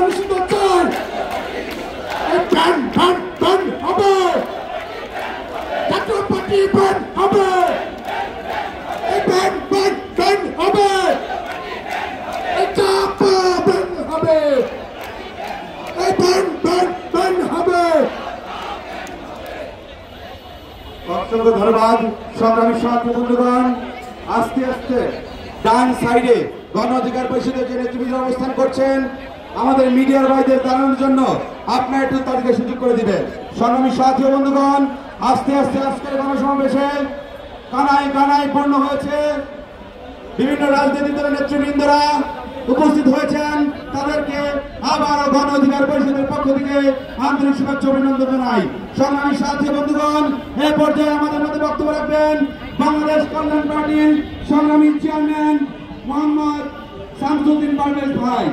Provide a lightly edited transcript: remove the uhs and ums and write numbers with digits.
নিষিদ্ধ চাই। এই ব্যান ব্যান ব্যান হবে, জাতীয় পার্টি ব্যান হবে, এই ব্যান ব্যান ব্যান হবে, এই চাপা ব্যান হবে, এই ব্যান ব্যান ব্যান হবে। অসংখ্য ধন্যবাদ সংগ্রামী সাথী বন্ধুগণ। আস্তে আস্তে ডান সাইডে গণ অধিকার পরিষদের যে নেতৃবৃন্দ অবস্থান করছেন, আমাদের মিডিয়ার ভাইদের দাঁড়ানোর জন্য আপনার একটু তাদেরকে সুযোগ করে দিবেন। সংগ্রামী সাথী বন্ধুগণ, আস্তে আস্তে আজকের গণসমাবেশে কানায় কানায় পূর্ণ হয়েছে। বিভিন্ন রাজনৈতিক দলের নেতৃবৃন্দরা উপস্থিত হয়েছেন, তাদেরকে আবারও গণ অধিকার পরিষদের পক্ষ থেকে আন্তরিক শুভেচ্ছা অভিনন্দন জানাই। সংগ্রামী সাথী বন্ধুগণ, এই পর্যায়ে আমাদের মধ্যে বক্তব্য রাখবেন বাংলাদেশ কল্যাণ পার্টির সংগ্রামী চেয়ারম্যান মোহাম্মদ শামসুদ্দিন পারভেজ ভাই।